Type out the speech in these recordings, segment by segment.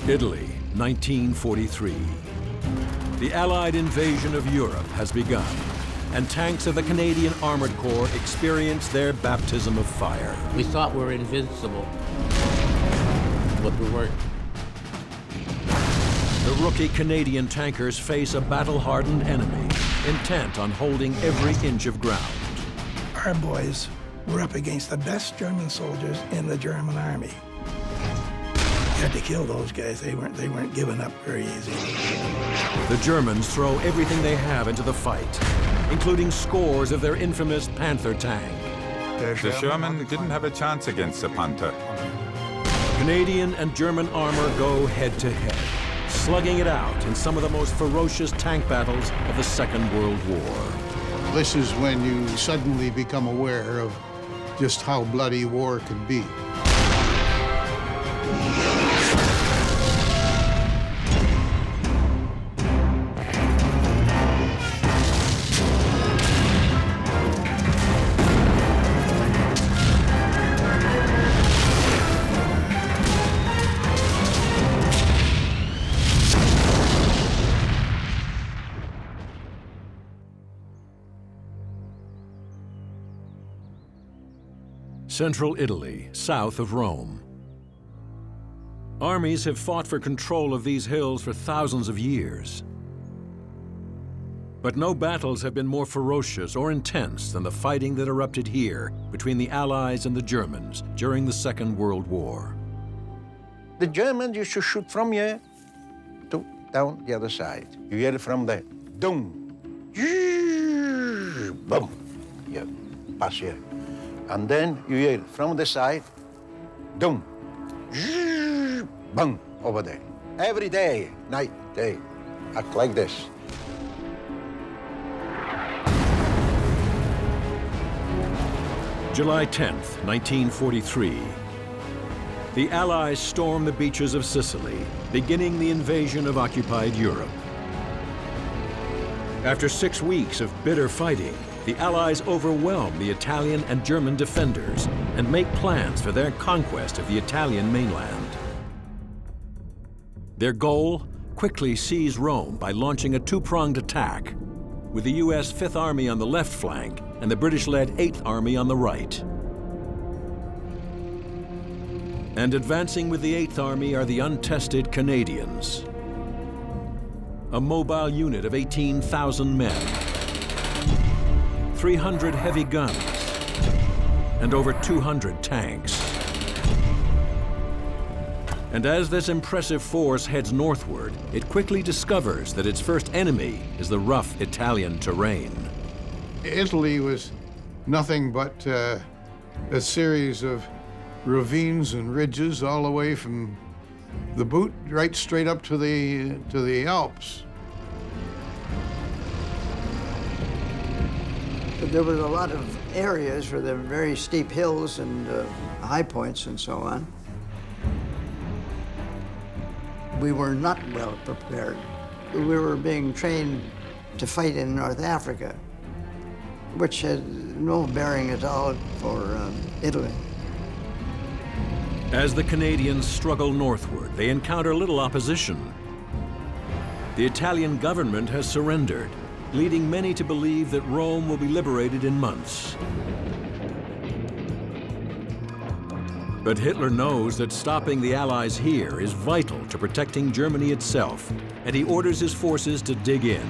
Italy, 1943. The Allied invasion of Europe has begun, and tanks of the Canadian Armoured Corps experience their baptism of fire. We thought we were invincible, but we weren't. The rookie Canadian tankers face a battle-hardened enemy, intent on holding every inch of ground. Our boys were up against the best German soldiers in the German army. You had to kill those guys. They weren't given up very easy. The Germans throw everything they have into the fight, including scores of their infamous Panther tank. The Sherman didn't have a chance against the Panther. Canadian and German armor go head-to-head, slugging it out in some of the most ferocious tank battles of the Second World War. This is when you suddenly become aware of just how bloody war can be. Central Italy, south of Rome. Armies have fought for control of these hills for thousands of years. But no battles have been more ferocious or intense than the fighting that erupted here between the Allies and the Germans during the Second World War. The Germans used to shoot from here to down the other side. You hear it from there. Boom. Boom. Yeah, pass here. And then you hear from the side, boom, boom, over there. Every day, night, day, act like this. July 10th, 1943. The Allies storm the beaches of Sicily, beginning the invasion of occupied Europe. After 6 weeks of bitter fighting, the Allies overwhelm the Italian and German defenders and make plans for their conquest of the Italian mainland. Their goal? Quickly seize Rome by launching a two-pronged attack, with the U.S. Fifth Army on the left flank and the British-led Eighth Army on the right. And advancing with the Eighth Army are the untested Canadians, a mobile unit of 18,000 men, 300 heavy guns, and over 200 tanks. And as this impressive force heads northward, it quickly discovers that its first enemy is the rough Italian terrain. Italy was nothing but a series of ravines and ridges all the way from the Boot right straight up to the Alps. But there was a lot of areas where there were very steep hills and high points and so on. We were not well prepared. We were being trained to fight in North Africa, which had no bearing at all for Italy. As the Canadians struggle northward, they encounter little opposition. The Italian government has surrendered, leading many to believe that Rome will be liberated in months. But Hitler knows that stopping the Allies here is vital to protecting Germany itself, and he orders his forces to dig in.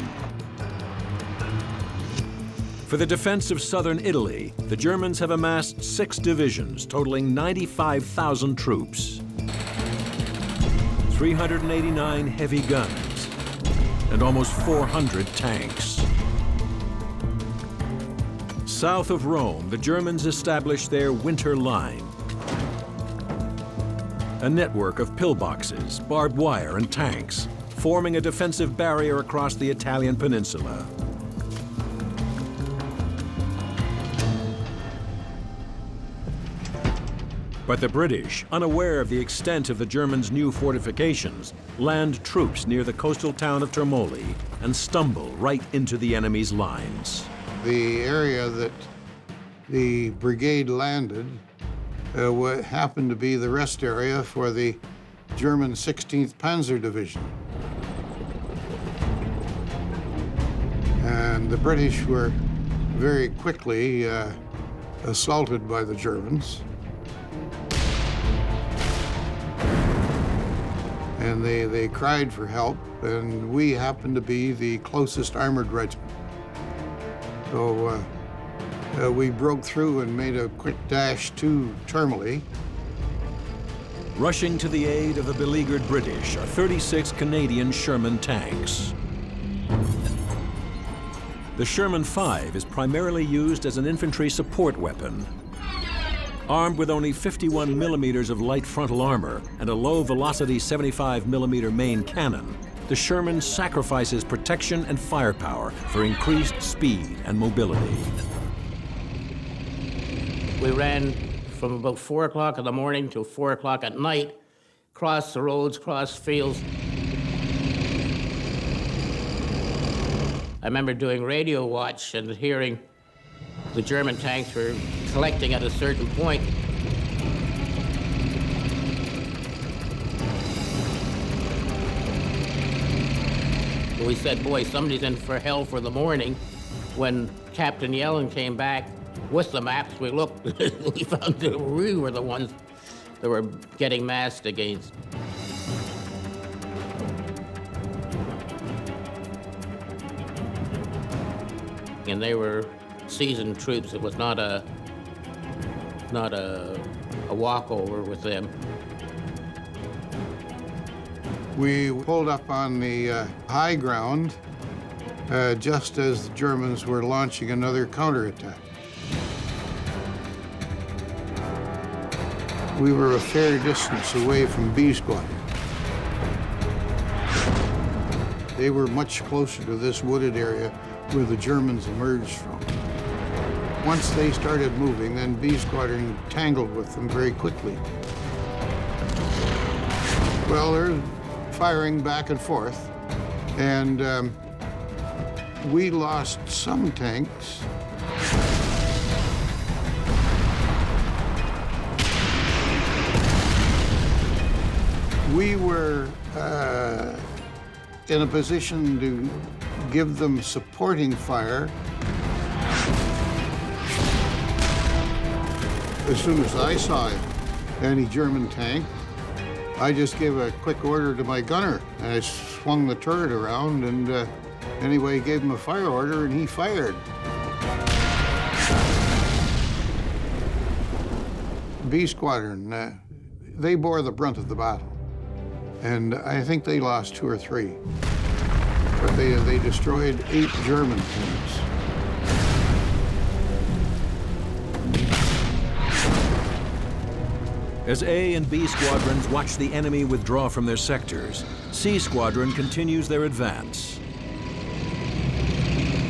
For the defense of southern Italy, the Germans have amassed 6 divisions totaling 95,000 troops, 389 heavy guns, and almost 400 tanks. South of Rome, the Germans established their winter line, a network of pillboxes, barbed wire, and tanks, forming a defensive barrier across the Italian peninsula. But the British, unaware of the extent of the Germans' new fortifications, land troops near the coastal town of Termoli and stumble right into the enemy's lines. The area that the brigade landed happened to be the rest area for the German 16th Panzer Division. And the British were very quickly assaulted by the Germans. And they cried for help, and we happened to be the closest armored regiment. So we broke through and made a quick dash to Termoli. Rushing to the aid of the beleaguered British are 36 Canadian Sherman tanks. The Sherman 5 is primarily used as an infantry support weapon. Armed with only 51 millimeters of light frontal armor and a low-velocity 75 millimeter main cannon, the Sherman sacrifices protection and firepower for increased speed and mobility. We ran from about 4 o'clock in the morning to 4 o'clock at night, cross the roads, cross fields. I remember doing radio watch and hearing the German tanks were collecting at a certain point. We said, boy, somebody's in for hell for the morning. When Captain Yellen came back with the maps, we looked, we found that we were the ones that were getting massed against. And they were seasoned troops. It was not a walkover with them. We pulled up on the high ground just as the Germans were launching another counterattack. We were a fair distance away from B Squadron. They were much closer to this wooded area where the Germans emerged from. Once they started moving, then B Squadron tangled with them very quickly. Well, they're firing back and forth, and we lost some tanks. We were in a position to give them supporting fire. As soon as I saw any German tank, I just gave a quick order to my gunner, and I swung the turret around, and anyway, gave him a fire order, and he fired. B Squadron, they bore the brunt of the battle, and I think they lost 2 or 3. But they destroyed 8 German tanks. As A and B squadrons watch the enemy withdraw from their sectors, C Squadron continues their advance.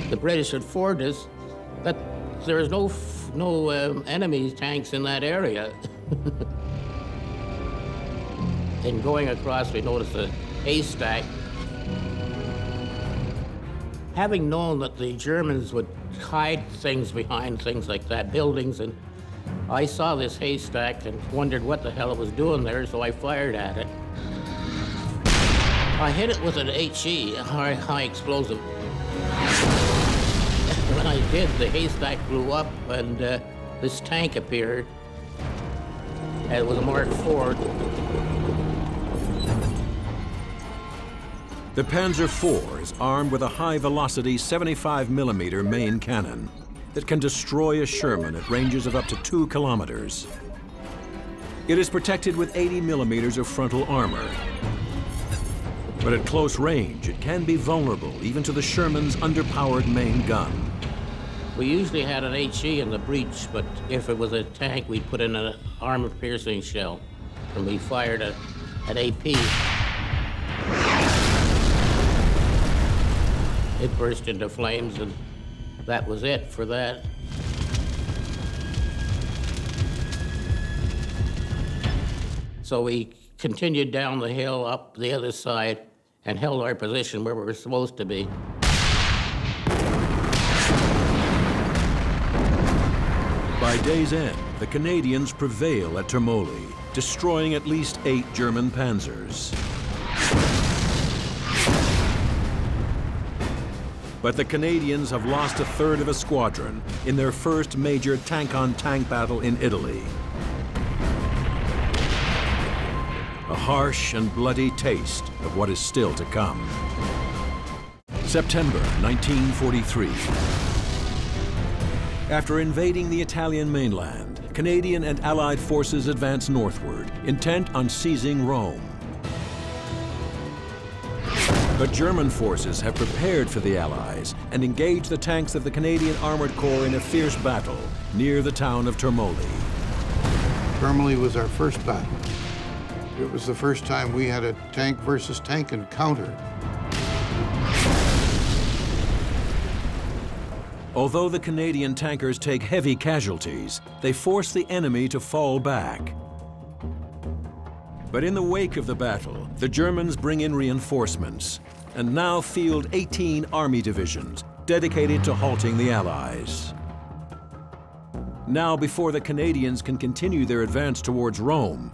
The British informed us that there is no enemy tanks in that area. And going across, we noticed a haystack. Having known that the Germans would hide things behind things like that, buildings, and I saw this haystack and wondered what the hell it was doing there, so I fired at it. I hit it with an HE, high explosive. When I did, the haystack blew up, and this tank appeared. And it was a Mark IV. The Panzer IV is armed with a high-velocity 75 millimeter main cannon that can destroy a Sherman at ranges of up to 2 kilometers. It is protected with 80 millimeters of frontal armor. But at close range, it can be vulnerable even to the Sherman's underpowered main gun. We usually had an HE in the breech, but if it was a tank, we'd put in an armor-piercing shell, and we fired at AP. It burst into flames, and that was it for that. So we continued down the hill, up the other side, and held our position where we were supposed to be. By day's end, the Canadians prevail at Termoli. destroying at least 8 German Panthers. But the Canadians have lost a third of a squadron in their first major tank-on-tank battle in Italy. A harsh and bloody taste of what is still to come. September 1943. After invading the Italian mainland, Canadian and Allied forces advance northward, intent on seizing Rome. But German forces have prepared for the Allies and engaged the tanks of the Canadian Armoured Corps in a fierce battle near the town of Termoli. Termoli was our first battle. It was the first time we had a tank versus tank encounter. Although the Canadian tankers take heavy casualties, they force the enemy to fall back. But in the wake of the battle, the Germans bring in reinforcements and now field 18 army divisions dedicated to halting the Allies. Now, before the Canadians can continue their advance towards Rome,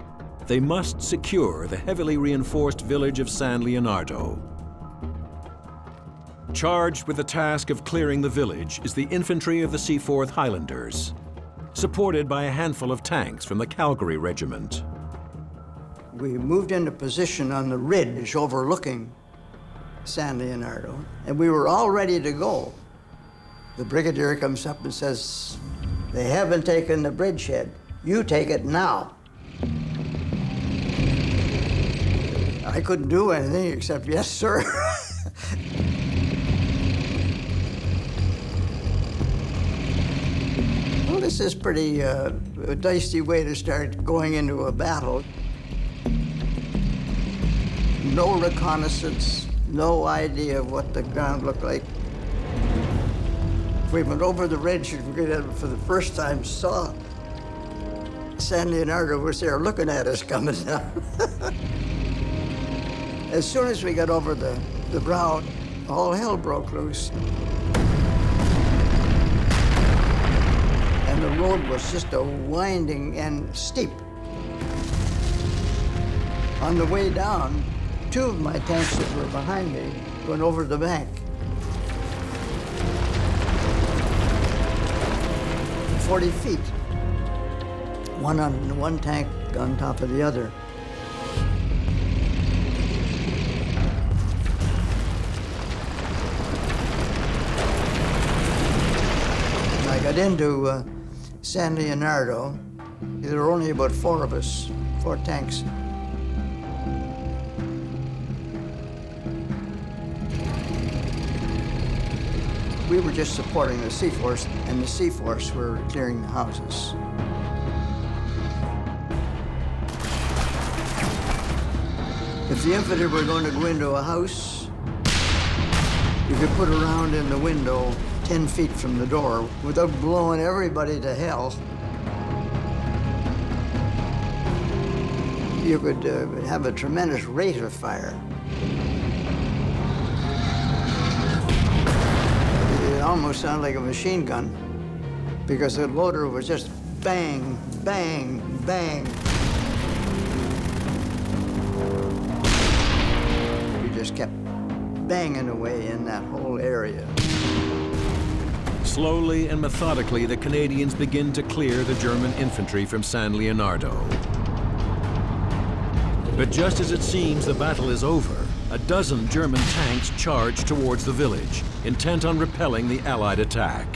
they must secure the heavily reinforced village of San Leonardo. Charged with the task of clearing the village is the infantry of the Seaforth Highlanders, supported by a handful of tanks from the Calgary Regiment. We moved into position on the ridge overlooking San Leonardo, and we were all ready to go. The brigadier comes up and says, "They haven't taken the bridgehead. You take it now." I couldn't do anything except, "Yes, sir." Well, this is pretty a dicey way to start going into a battle. No reconnaissance, no idea of what the ground looked like. We went over the ridge and we for the first time saw San Leonardo was there looking at us coming down. As soon as we got over the brow, all hell broke loose. And the road was just a winding and steep. On the way down, 2 of my tanks that were behind me went over the bank. 40 feet. One tank on top of the other. When I got into San Leonardo, there were only about 4 of us, 4 tanks. We were just supporting the Seaforth, and the Seaforth were clearing the houses. If the infantry were going to go into a house, you could put a round in the window 10 feet from the door without blowing everybody to hell. You could have a tremendous rate of fire. It almost sounded like a machine gun because the loader was just bang, bang, bang. You just kept banging away in that whole area. Slowly and methodically, the Canadians begin to clear the German infantry from San Leonardo. But just as it seems the battle is over, a dozen German tanks charge towards the village, intent on repelling the Allied attack.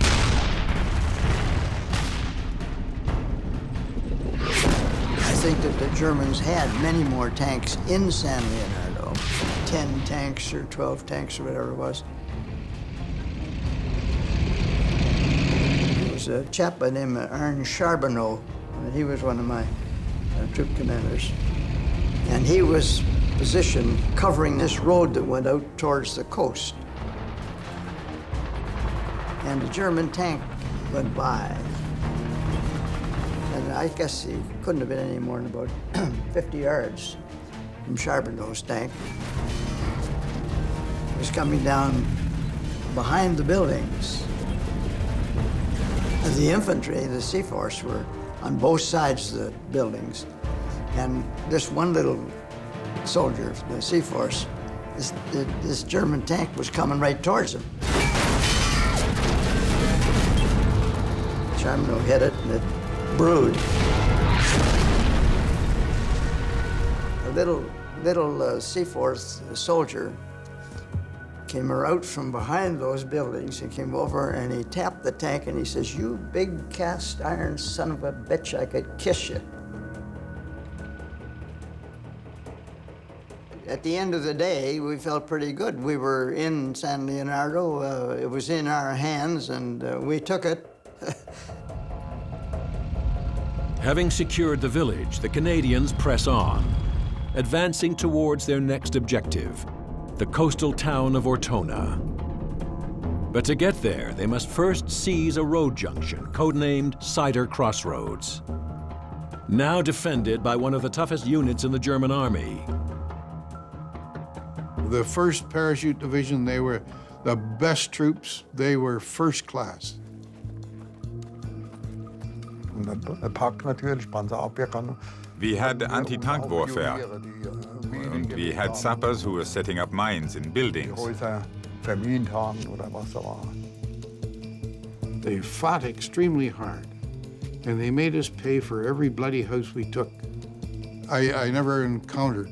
I think that the Germans had many more tanks in San Leonardo, 10 tanks or 12 tanks or whatever it was. There was a chap by the name of Arne Charbonneau, and he was one of my troop commanders. And he was positioned covering this road that went out towards the coast. And the German tank went by. And I guess he couldn't have been any more than about 50 yards from Charbonneau's tank. It was coming down behind the buildings. And the infantry, the Seaforth, were on both sides of the buildings. And this one little soldier, the Sea Force, this German tank was coming right towards him. Sherman hit it, and it brewed. A little Sea Force soldier came out from behind those buildings. He came over and he tapped the tank and he says, "You big cast iron son of a bitch, I could kiss you." At the end of the day, we felt pretty good. We were in San Leonardo. It was in our hands, and we took it. Having secured the village, the Canadians press on, advancing towards their next objective, the coastal town of Ortona. But to get there, they must first seize a road junction, codenamed Cider Crossroads, now defended by one of the toughest units in the German army. The 1st Parachute Division, they were the best troops. They were first class. We had anti-tank warfare, and we had sappers who were setting up mines in buildings. They fought extremely hard, and they made us pay for every bloody house we took. I never encountered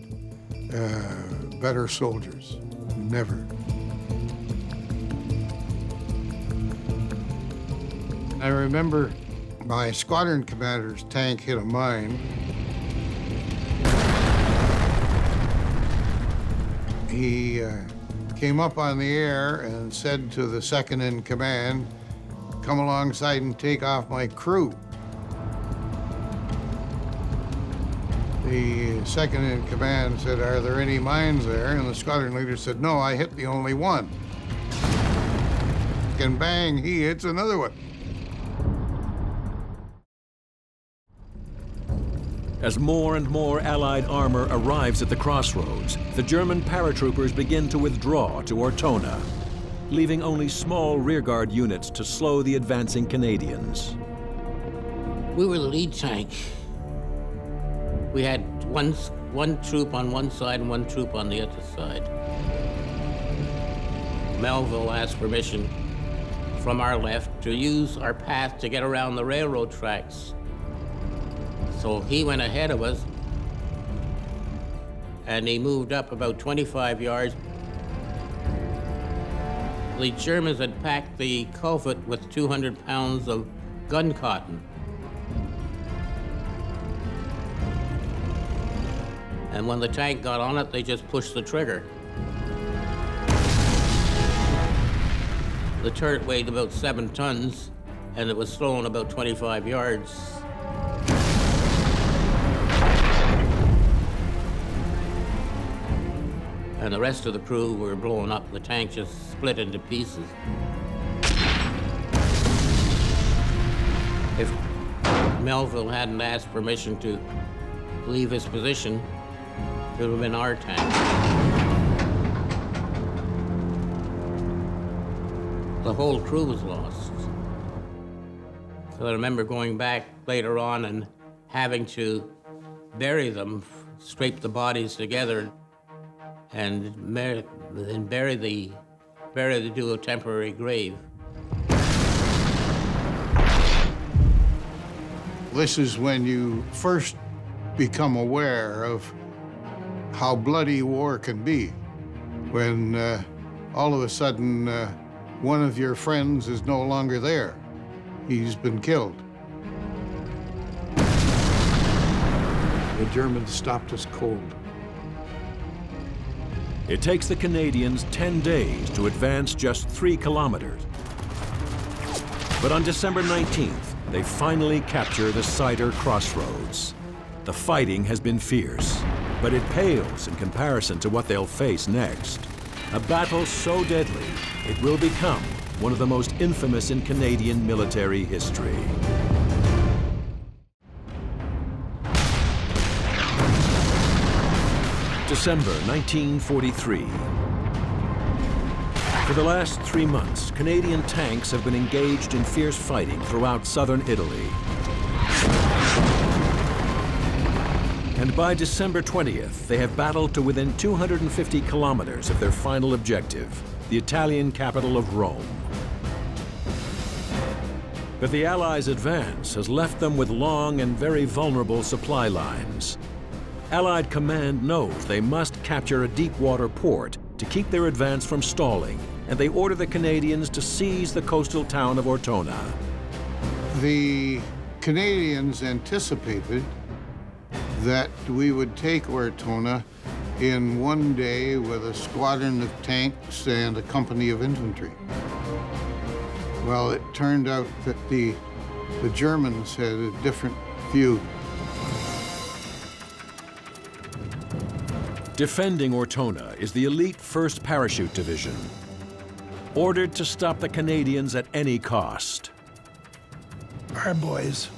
better soldiers, never. I remember my squadron commander's tank hit a mine. He came up on the air and said to the second in command, "Come alongside and take off my crew." The second in command said, "Are there any mines there?" And the squadron leader said, "No, I hit the only one." And bang, he hits another one. As more and more Allied armor arrives at the crossroads, the German paratroopers begin to withdraw to Ortona, leaving only small rearguard units to slow the advancing Canadians. We were the lead tank. We had one troop on one side and one troop on the other side. Melville asked permission from our left to use our path to get around the railroad tracks. So he went ahead of us, and he moved up about 25 yards. The Germans had packed the culvert with 200 pounds of gun cotton. And when the tank got on it, they just pushed the trigger. The turret weighed about 7 tons, and it was thrown about 25 yards. And the rest of the crew were blown up. The tank just split into pieces. If Melville hadn't asked permission to leave his position, it would have been our tank. The whole crew was lost. So I remember going back later on and having to bury them, scrape the bodies together, and do a temporary grave. This is when you first become aware of how bloody war can be, when all of a sudden one of your friends is no longer there. He's been killed. The Germans stopped us cold. It takes the Canadians 10 days to advance just 3 kilometers. But on December 19th, they finally capture the Cider Crossroads. The fighting has been fierce, but it pales in comparison to what they'll face next. A battle so deadly, it will become one of the most infamous in Canadian military history. December 1943. For the last 3 months, Canadian tanks have been engaged in fierce fighting throughout southern Italy. And by December 20th, they have battled to within 250 kilometers of their final objective, the Italian capital of Rome. But the Allies' advance has left them with long and very vulnerable supply lines. Allied command knows they must capture a deep-water port to keep their advance from stalling, and they order the Canadians to seize the coastal town of Ortona. The Canadians anticipated that we would take Ortona in one day with a squadron of tanks and a company of infantry. Well, it turned out that the Germans had a different view. Defending Ortona is the elite 1st Parachute Division, ordered to stop the Canadians at any cost. Our boys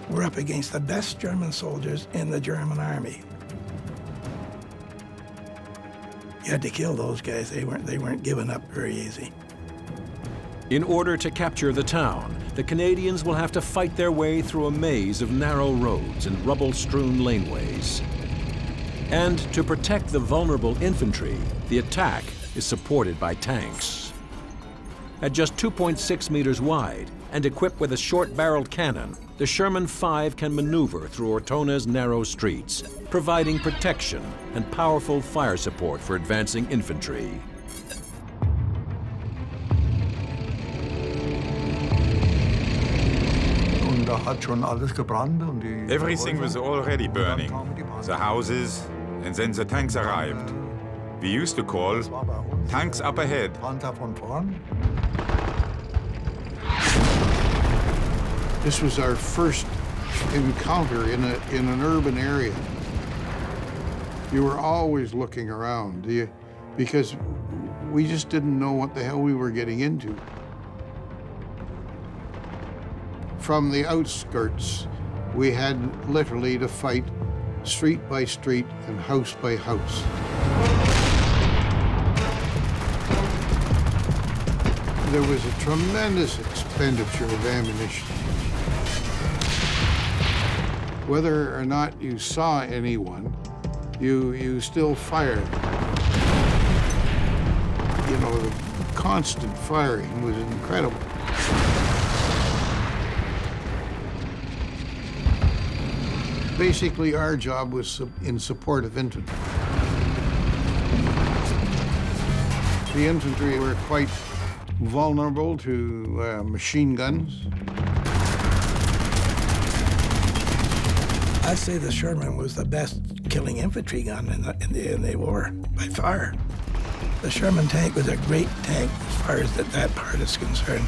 were up against the best German soldiers in the German army. You had to kill those guys. They weren't given up very easy. In order to capture the town, the Canadians will have to fight their way through a maze of narrow roads and rubble-strewn laneways. And to protect the vulnerable infantry, the attack is supported by tanks. At just 2.6 meters wide and equipped with a short-barreled cannon, the Sherman 5 can maneuver through Ortona's narrow streets, providing protection and powerful fire support for advancing infantry. Everything was already burning, the houses, and then the tanks arrived. We used to call tanks up ahead. This was our first encounter in an urban area. You were always looking around because we just didn't know what the hell we were getting into. From the outskirts, we had literally to fight street by street and house by house. There was a tremendous expenditure of ammunition. Whether or not you saw anyone, you still fired. You know, the constant firing was incredible. Basically, our job was in support of infantry. The infantry were quite vulnerable to machine guns. I'd say the Sherman was the best killing infantry gun in the war, by far. The Sherman tank was a great tank as far as that part is concerned.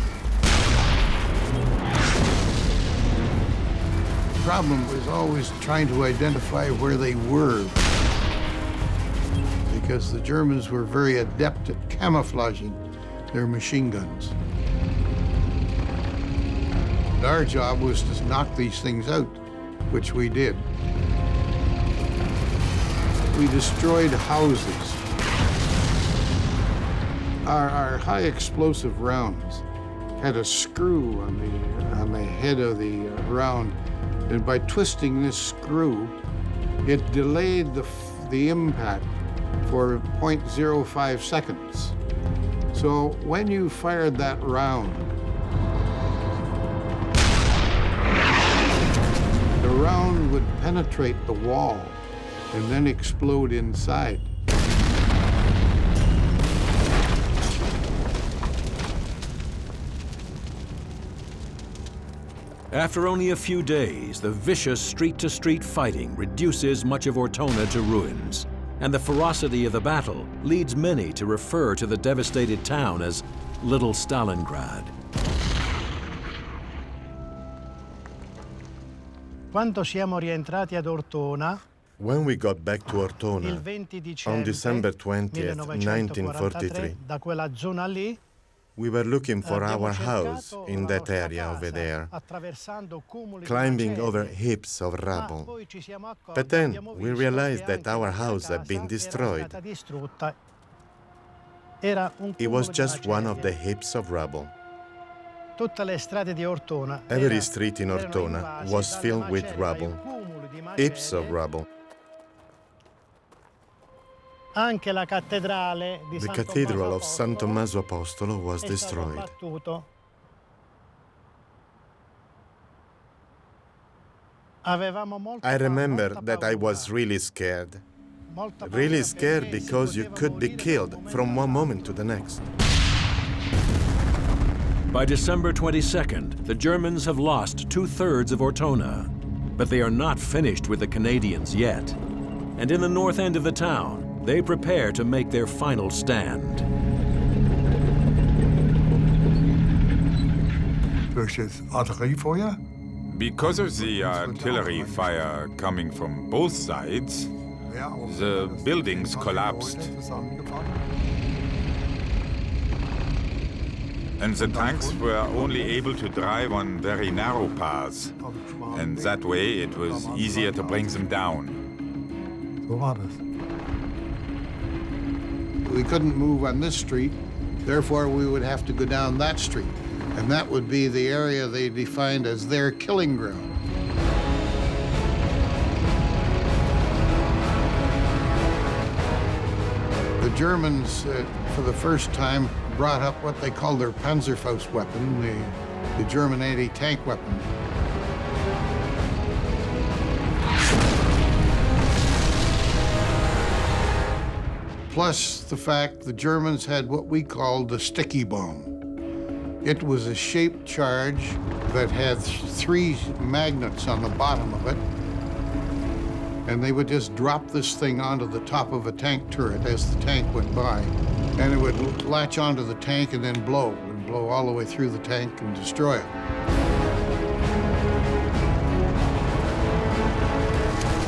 The problem was always trying to identify where they were, because the Germans were very adept at camouflaging their machine guns. And our job was to knock these things out, which we did. We destroyed houses. Our high explosive rounds had a screw on the head of the round, and by twisting this screw, it delayed the impact for 0.05 seconds. So when you fired that round, the round would penetrate the wall and then explode inside. After only a few days, the vicious street-to-street fighting reduces much of Ortona to ruins, and the ferocity of the battle leads many to refer to the devastated town as Little Stalingrad. Quando siamo rientrati ad Ortona, when we got back to Ortona on December 20th, 1943, da quella zona lì, we were looking for our house in that area over there, climbing over heaps of rubble. But then we realized that our house had been destroyed. It was just one of the heaps of rubble. Every street in Ortona was filled with rubble. heaps of rubble. Anche la cattedrale di The San Cathedral of Tommaso San Apostolo Tommaso Apostolo was è stato destroyed. abbattuto. Avevamo molta I remember molta that I paura. was really scared. Molta Really paura scared perché si because you poteva could be morire killed da un from momento one all'altro. moment to the next. By December 22nd, the Germans have lost 2/3 of Ortona. But they are not finished with the Canadians yet. And in the north end of the town, they prepare to make their final stand. Durch das Artilleriefeuer Because of the artillery fire coming from both sides, the buildings collapsed. And the tanks were only able to drive on very narrow paths. And that way it was easier to bring them down. So war das. We couldn't move on this street, therefore we would have to go down that street. And that would be the area they defined as their killing ground. The Germans, for the first time, brought up what they called their Panzerfaust weapon, the German anti-tank weapon. Plus the fact the Germans had what we called the sticky bomb. It was a shaped charge that had 3 magnets on the bottom of it, and they would just drop this thing onto the top of a tank turret as the tank went by, and it would latch onto the tank and then blow. It would blow all the way through the tank and destroy it.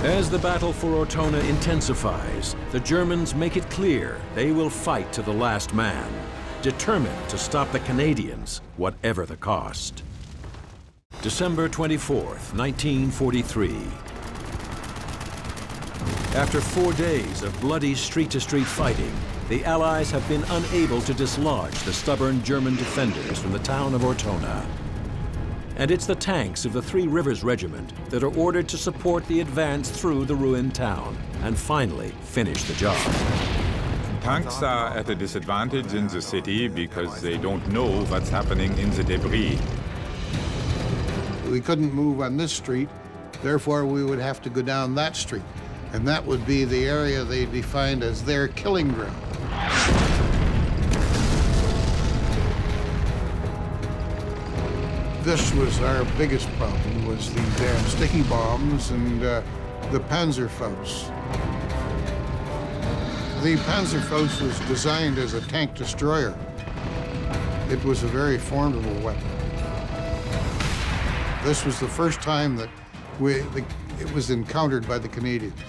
As the battle for Ortona intensifies, the Germans make it clear they will fight to the last man, determined to stop the Canadians, whatever the cost. December 24th, 1943. After 4 days of bloody street-to-street fighting, the Allies have been unable to dislodge the stubborn German defenders from the town of Ortona. And it's the tanks of the Three Rivers Regiment that are ordered to support the advance through the ruined town and finally finish the job. Tanks are at a disadvantage in the city because they don't know what's happening in the debris. We couldn't move on this street, therefore we would have to go down that street. And that would be the area they defined as their killing ground. This was our biggest problem, was the damn sticky bombs and the Panzerfaust. The Panzerfaust was designed as a tank destroyer. It was a very formidable weapon. This was the first time that it was encountered by the Canadians.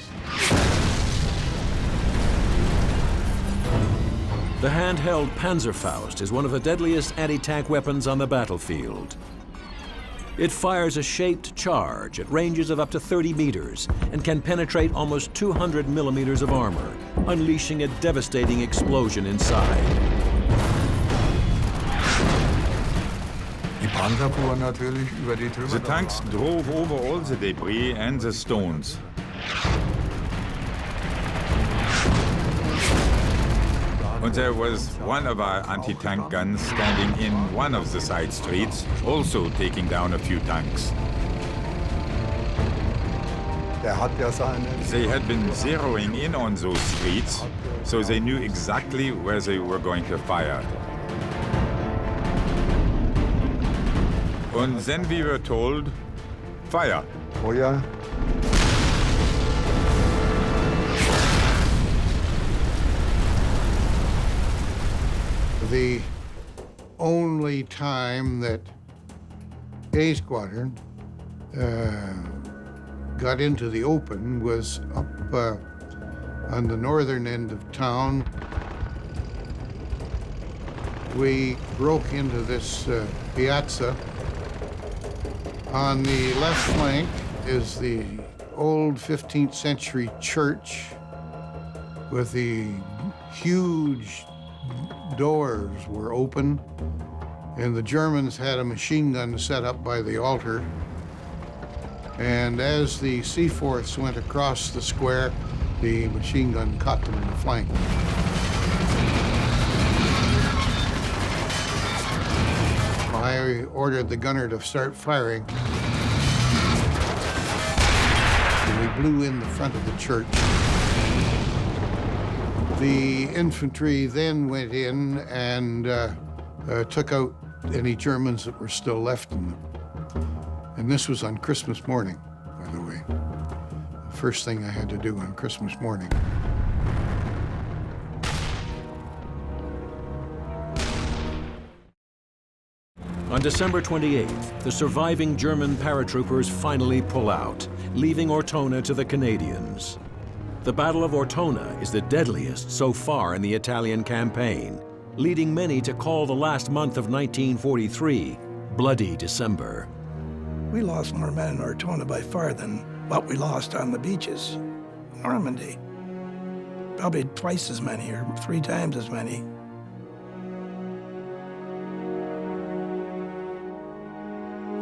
The handheld Panzerfaust is one of the deadliest anti-tank weapons on the battlefield. It fires a shaped charge at ranges of up to 30 meters and can penetrate almost 200 millimeters of armor, unleashing a devastating explosion inside. Die Panzer fuhren natürlich über die Trümmer. The tanks drove over all the debris and the stones. And there was one of our anti-tank guns standing in one of the side streets, also taking down a few tanks. Der hat ja seine. They had been zeroing in on those streets, so they knew exactly where they were going to fire. And then we were told, fire. Feuer. The only time that A Squadron got into the open was up on the northern end of town. We broke into this piazza. On the left flank is the old 15th century church with the huge doors were open, and the Germans had a machine gun set up by the altar. And as the Seaforths went across the square, the machine gun caught them in the flank. I ordered the gunner to start firing. And we blew in the front of the church. The infantry then went in and took out any Germans that were still left in them. And this was on Christmas morning, by the way. The first thing I had to do on Christmas morning. On December 28th, the surviving German paratroopers finally pull out, leaving Ortona to the Canadians. The Battle of Ortona is the deadliest so far in the Italian campaign, leading many to call the last month of 1943 Bloody December. We lost more men in Ortona by far than what we lost on the beaches in Normandy. Probably twice as many or 3 times as many.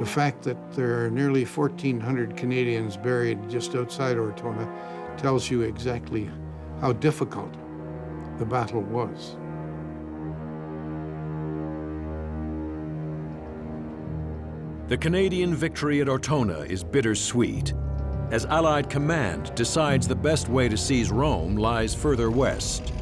The fact that there are nearly 1,400 Canadians buried just outside Ortona tells you exactly how difficult the battle was. The Canadian victory at Ortona is bittersweet, as Allied command decides the best way to seize Rome lies further west.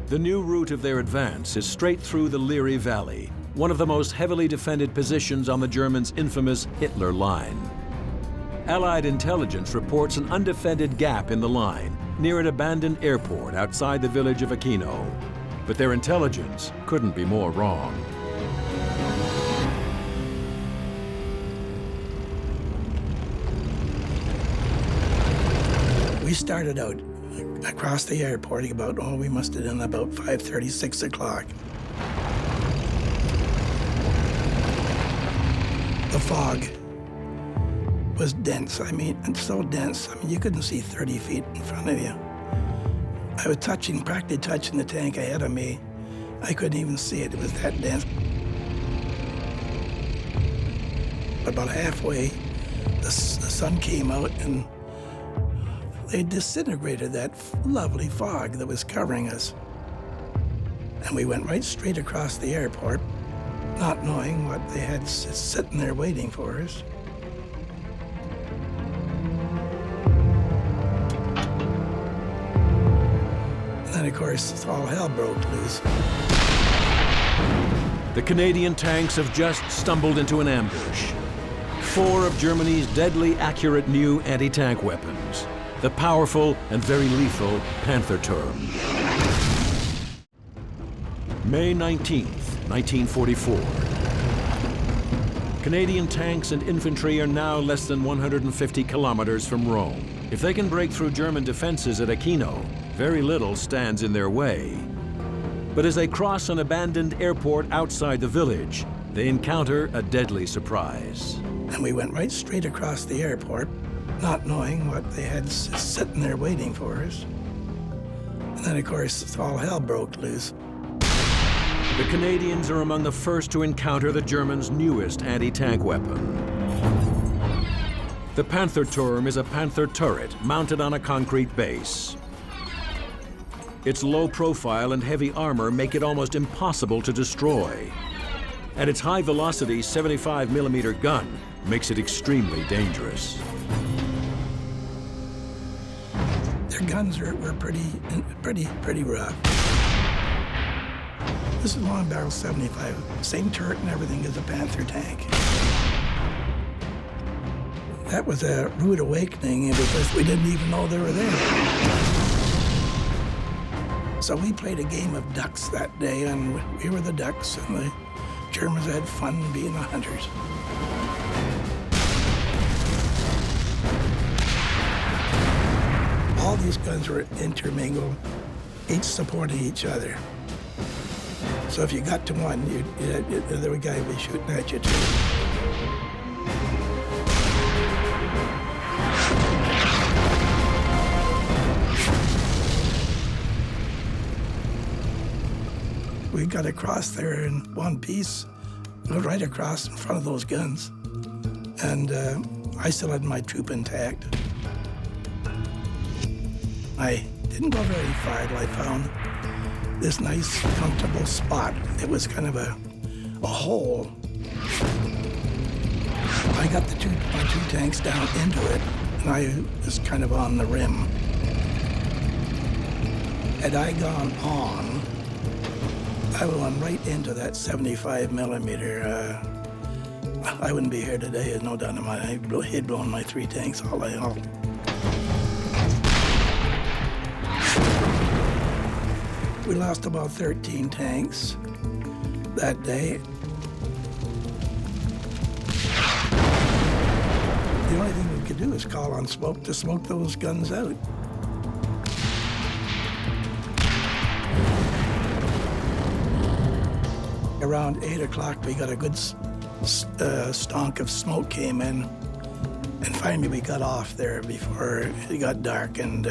The new route of their advance is straight through the Liri Valley, one of the most heavily defended positions on the Germans' infamous Hitler Line. Allied intelligence reports an undefended gap in the line near an abandoned airport outside the village of Aquino. But their intelligence couldn't be more wrong. We started out across the airport about, we must have done about 5:30, 6 o'clock. The fog was dense. I mean, it's so dense. I mean, you couldn't see 30 feet in front of you. I was practically touching the tank ahead of me. I couldn't even see it. It was that dense. About halfway, the sun came out and they disintegrated that lovely fog that was covering us. And we went right straight across the airport, not knowing what they had sitting there waiting for us. And then, of course, all hell broke loose. The Canadian tanks have just stumbled into an ambush. 4 of Germany's deadly accurate new anti-tank weapons, the powerful and very lethal Panther term. May 19th, 1944. Canadian tanks and infantry are now less than 150 kilometers from Rome. If they can break through German defenses at Aquino, very little stands in their way. But as they cross an abandoned airport outside the village, they encounter a deadly surprise. And we went right straight across the airport, not knowing what they had sitting there waiting for us. And then, of course, all hell broke loose. The Canadians are among the first to encounter the Germans' newest anti-tank weapon. The Panther term is a Panther turret mounted on a concrete base. Its low profile and heavy armor make it almost impossible to destroy. And its high-velocity 75mm gun makes it extremely dangerous. Their guns were pretty rough. This is Long Barrel 75, same turret and everything as a Panther tank. That was a rude awakening because we didn't even know they were there. So we played a game of ducks that day, and we were the ducks, and the Germans had fun being the hunters. All these guns were intermingled, each supporting each other. So if you got to one, the other guy would be shooting at you too. We got across there in one piece, right across in front of those guns. And I still had my troop intact. I didn't go very far till I found this nice, comfortable spot. It was kind of a hole. I got my two tanks down into it, and I was kind of on the rim. Had I gone on, I would have gone right into that 75 millimeter. I wouldn't be here today, there's no doubt in my mind. He'd blown my 3 tanks all day long. We lost about 13 tanks that day. The only thing we could do is call on smoke to smoke those guns out. Around 8 o'clock, we got a good stonk of smoke came in, and finally we got off there before it got dark and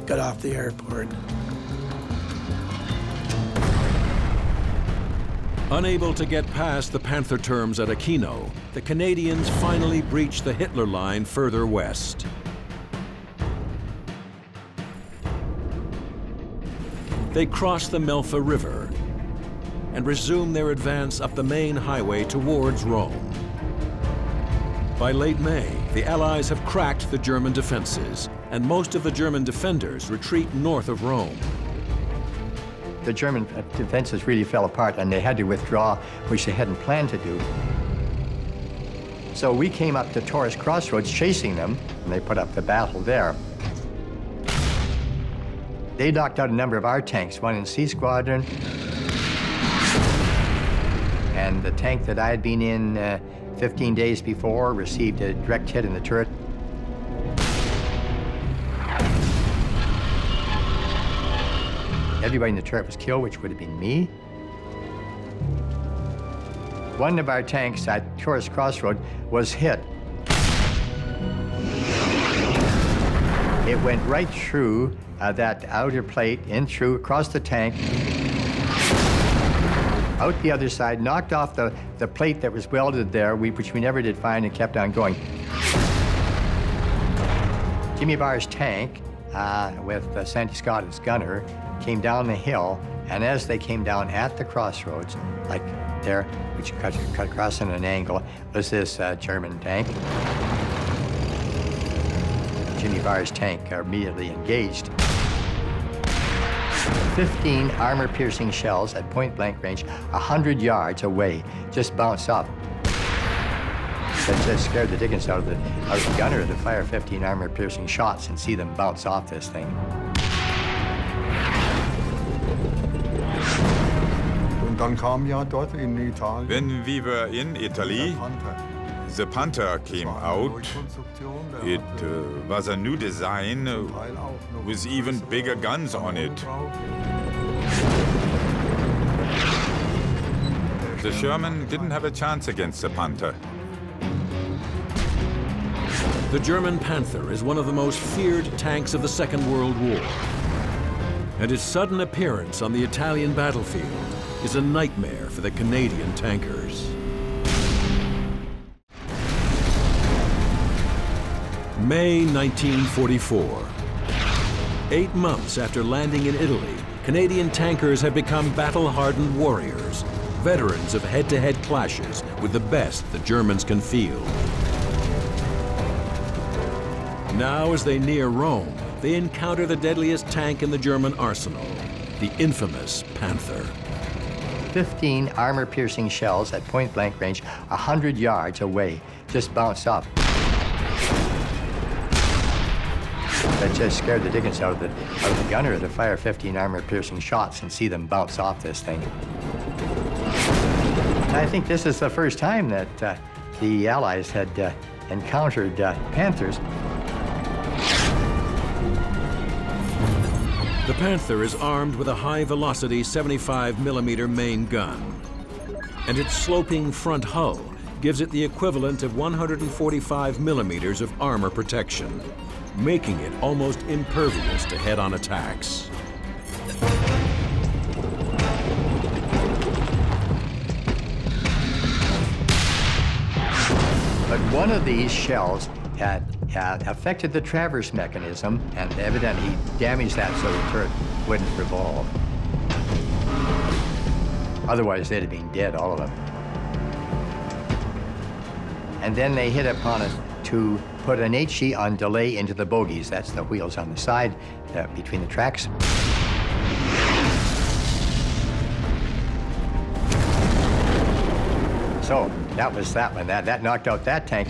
got off the airport. Unable to get past the Panther terms at Aquino, the Canadians finally breached the Hitler line further west. They crossed the Melfa River and resumed their advance up the main highway towards Rome. By late May, the Allies have cracked the German defenses, and most of the German defenders retreat north of Rome. The German defenses really fell apart, and they had to withdraw, which they hadn't planned to do. So we came up to Taurus Crossroads chasing them, and they put up the battle there. They knocked out a number of our tanks, one in C Squadron, and the tank that I had been in 15 days before received a direct hit in the turret. Everybody in the turret was killed, which would have been me. One of our tanks at Taurus Crossroad was hit. It went right through that outer plate, in through, across the tank, out the other side, knocked off the plate that was welded there, which we never did find, and kept on going. Jimmy Barr's tank, with Sandy Scott as gunner, came down the hill, and as they came down at the crossroads, like there, which cut across in an angle, was this German tank. Jimmy Barr's tank immediately engaged. 15 armor-piercing shells at point-blank range, 100 yards away, just bounced off. That just scared the dickens out of the gunner to fire 15 armor-piercing shots and see them bounce off this thing. When we were in Italy, the Panther came out. It was a new design with even bigger guns on it. The Sherman didn't have a chance against the Panther. The German Panther is one of the most feared tanks of the Second World War, and its sudden appearance on the Italian battlefield is a nightmare for the Canadian tankers. May 1944. 8 months after landing in Italy, Canadian tankers have become battle-hardened warriors, veterans of head-to-head clashes with the best the Germans can field. Now, as they near Rome, they encounter the deadliest tank in the German arsenal, the infamous Panther. 15 armor-piercing shells at point-blank range, 100 yards away, just bounced off. That just scared the dickens out of the gunner to fire 15 armor-piercing shots and see them bounce off this thing. And I think this is the first time that the Allies had encountered Panthers. The Panther is armed with a high-velocity 75mm main gun, and its sloping front hull gives it the equivalent of 145mm of armor protection, making it almost impervious to head-on attacks. But But one of these shells had affected the traverse mechanism, and evidently damaged that so the turret wouldn't revolve. Otherwise, they'd have been dead, all of them. And then they hit upon it to put an HE on delay into the bogies. That's the wheels on the side between the tracks. So that was that one. That knocked out that tank.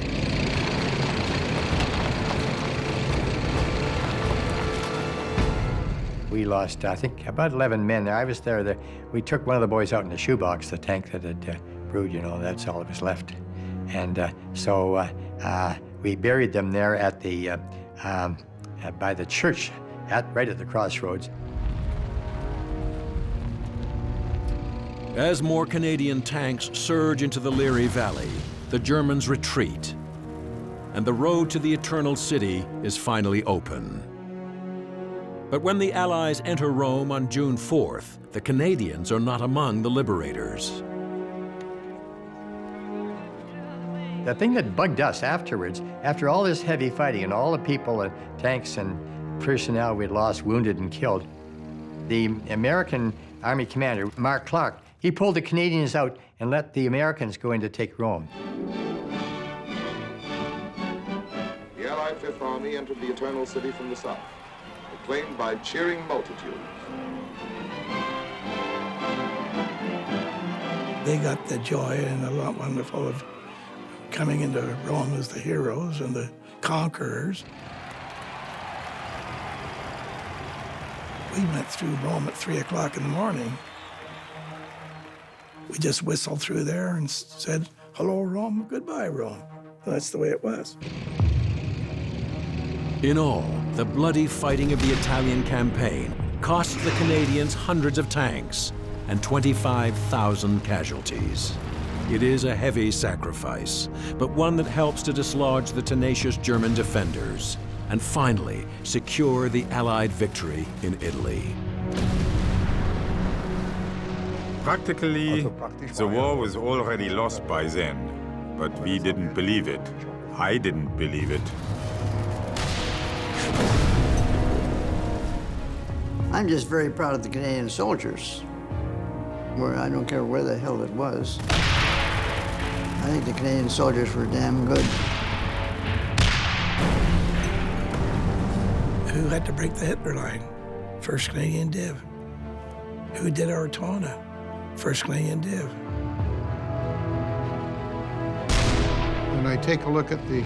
We lost, I think, about 11 men there. I was there. We took one of the boys out in the shoebox, the tank that had brewed, you know, that's all that was left. And so we buried them there at the, by the church, right at the crossroads. As more Canadian tanks surge into the Leary Valley, the Germans retreat, and the road to the Eternal City is finally open. But when the Allies enter Rome on June 4th, the Canadians are not among the liberators. The thing that bugged us afterwards, after all this heavy fighting and all the people and tanks and personnel we'd lost, wounded and killed, the American Army commander, Mark Clark, he pulled the Canadians out and let the Americans go in to take Rome. The Allied Fifth Army entered the Eternal City from the south, acclaimed by cheering multitudes. They got the joy and the wonderful of coming into Rome as the heroes and the conquerors. We went through Rome at 3 o'clock in the morning. We just whistled through there and said, hello, Rome, goodbye, Rome. And that's the way it was. In all, the bloody fighting of the Italian campaign cost the Canadians hundreds of tanks and 25,000 casualties. It is a heavy sacrifice, but one that helps to dislodge the tenacious German defenders and finally secure the Allied victory in Italy. Practically, the war was already lost by then, but we didn't believe it. I didn't believe it. I'm just very proud of the Canadian soldiers. I don't care where the hell it was. I think the Canadian soldiers were damn good. Who had to break the Hitler line? 1st Canadian Div. Who did Ortona? 1st Canadian Div. When I take a look at the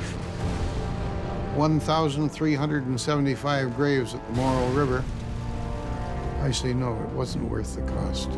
1,375 graves at the Morrill River, I say no, it wasn't worth the cost.